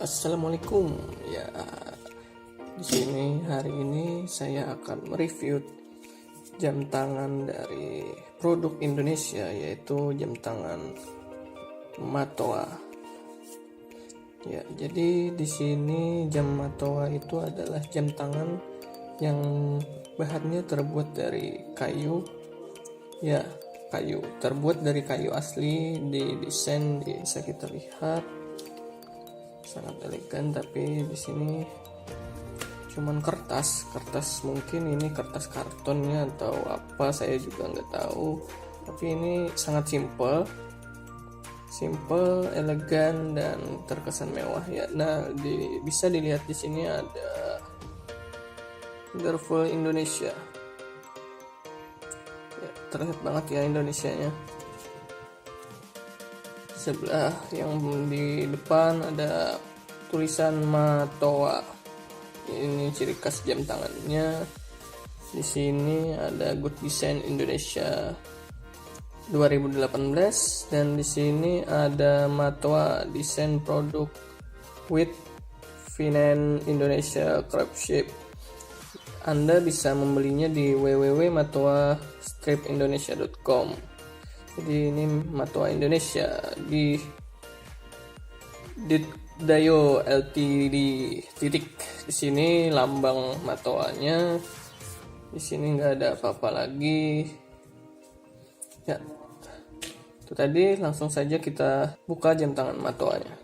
Assalamualaikum. Ya, di sini hari ini saya akan mereview jam tangan dari produk Indonesia, yaitu jam tangan Matoa. Ya, jadi di sini jam Matoa itu adalah jam tangan yang bahannya terbuat dari kayu. Ya, kayu. Terbuat dari kayu asli, di desain bisa kita lihat sangat elegan, tapi di sini cuman kertas mungkin ini kertas kartonnya atau apa, saya juga nggak tahu, tapi ini sangat simple, elegan dan terkesan mewah ya. Nah, bisa dilihat di sini ada Wonderful Indonesia ya, terlihat banget ya Indonesianya. Sebelah yang di depan ada tulisan Matoa. Ini ciri khas jam tangannya. Di sini ada Good Design Indonesia 2018 dan di sini ada Matoa Design Product with Finance Indonesia Craftsmanship. Anda bisa membelinya di www.matoa-indonesia.com. Jadi ini Matoa Indonesia di Dayo Ltd titik. Di sini lambang Matoanya. Di sini nggak ada apa-apa lagi. Ya, itu tadi. Langsung saja kita buka jam tangan Matoanya.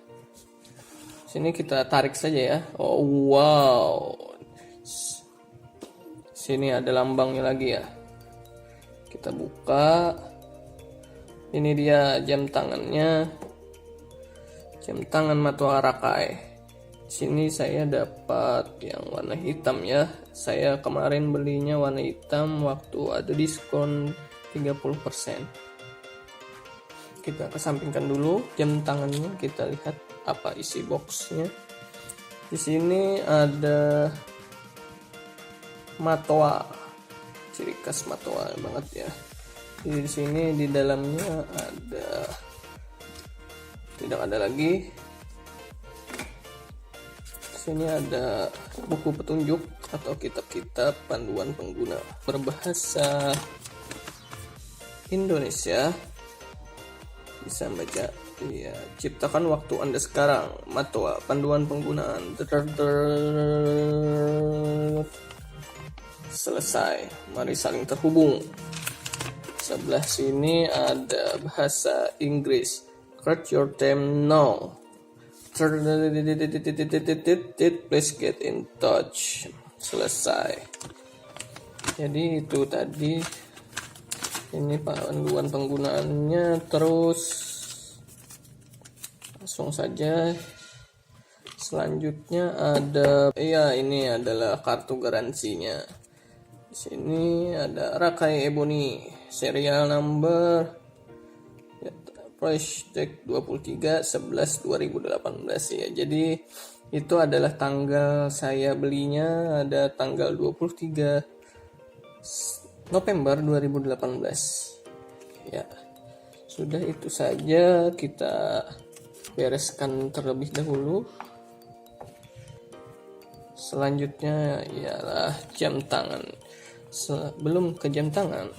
Sini kita tarik saja ya. Oh wow. Sini ada lambangnya lagi ya. Kita buka. Ini dia jam tangannya, jam tangan Matoa Rakai. Sini saya dapat yang warna hitam ya. Saya kemarin belinya warna hitam waktu ada diskon 30%. Kita kesampingkan dulu jam tangannya, kita lihat apa isi boxnya. Di sini ada Matoa, ciri khas Matoa banget ya. Di sini di dalamnya tidak ada lagi. Di sini ada buku petunjuk atau kitab-kitab panduan pengguna berbahasa Indonesia. Bisa baca. Ya, ciptakan waktu Anda sekarang. Matoa, panduan penggunaan. Selesai. Mari saling terhubung. Sebelah sini ada bahasa Inggris. Create your time now. Please get in touch. Selesai. Jadi itu tadi. Ini panduan penggunaannya. Terus langsung saja. Selanjutnya ada, ini adalah kartu garansinya. Di sini ada Rakai Ebony, serial number price tag 23/11/2018 ya. Jadi itu adalah tanggal saya belinya, ada tanggal 23 November 2018. Ya. Sudah itu saja, kita bereskan terlebih dahulu. Selanjutnya ialah jam tangan. Sebelum ke jam tangan,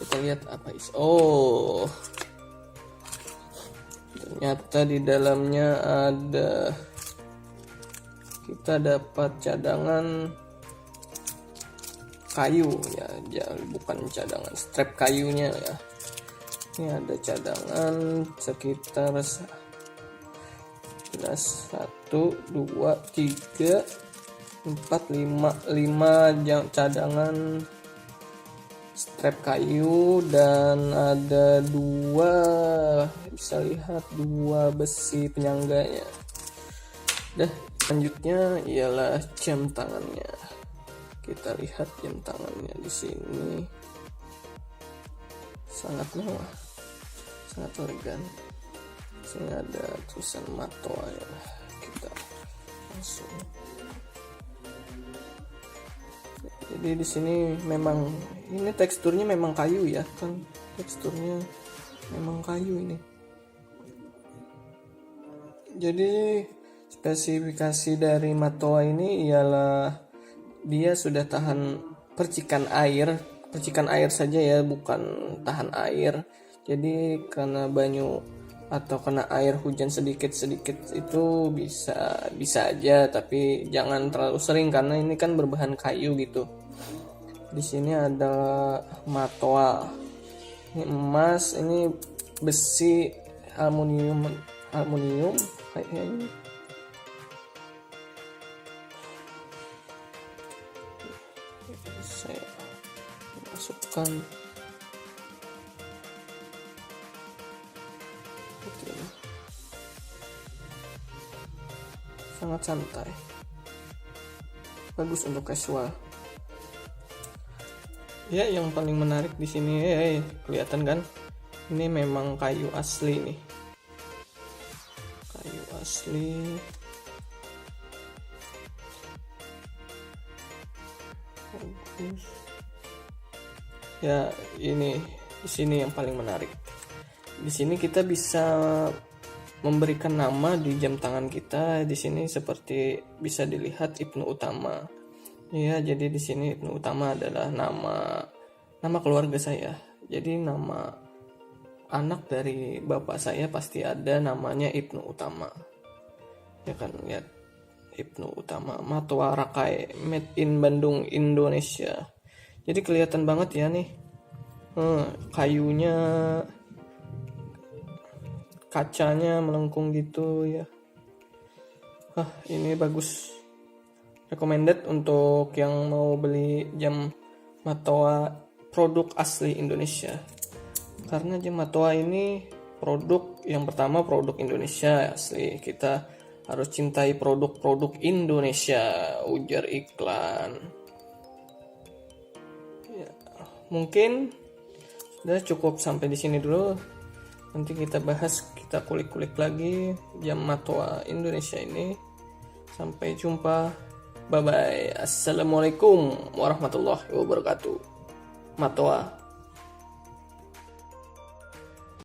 kita lihat apa isi. Oh, ternyata di dalamnya ada, kita dapat cadangan kayu ya, bukan cadangan strap kayunya ya. Ini ada cadangan sekitar 1, 2, 3, 4, 5 cadangan strap kayu, dan ada 2, bisa lihat 2 besi penyangganya. Selanjutnya ialah jam tangannya. Kita lihat jam tangannya di sini. Sangat mewah, sangat elegan. Sini ada tulisan Matoa ya. Kita langsung. Jadi di sini memang ini teksturnya memang kayu ya, kan teksturnya memang kayu ini. Jadi Spesifikasi dari Matoa ini ialah dia sudah tahan percikan air saja ya, bukan tahan air. Jadi kena banyu atau kena air hujan sedikit-sedikit itu bisa aja, tapi jangan terlalu sering karena ini kan berbahan kayu gitu. Di sini ada Matoa. Ini emas, ini besi, aluminium kayaknya ini. Saya masukkan seperti ini. Sangat santai, bagus untuk casual. Ya, yang paling menarik di sini kelihatan kan, ini memang kayu asli nih, kayu asli. Bagus. Ya, ini di sini yang paling menarik. Di sini kita bisa memberikan nama di jam tangan kita. Di sini seperti bisa dilihat Ibnu Utama. Ya, jadi di sini Ibnu Utama adalah nama keluarga saya. Jadi nama anak dari bapak saya pasti ada namanya Ibnu Utama. Ya kan, lihat Ibnu Utama, Matoa Rakai, made in Bandung, Indonesia. Jadi kelihatan banget ya nih, kayunya, kacanya melengkung gitu ya. Ini bagus, recommended untuk yang mau beli jam Matoa produk asli Indonesia. Karena jam Matoa ini produk yang pertama, produk Indonesia asli. Kita harus cintai produk-produk Indonesia, ujar iklan. Ya, mungkin sudah cukup sampai di sini dulu. Nanti kita bahas, kita kulik-kulik lagi jam Matoa Indonesia ini. Sampai jumpa. Bye bye. Assalamualaikum warahmatullahi wabarakatuh. Matoa.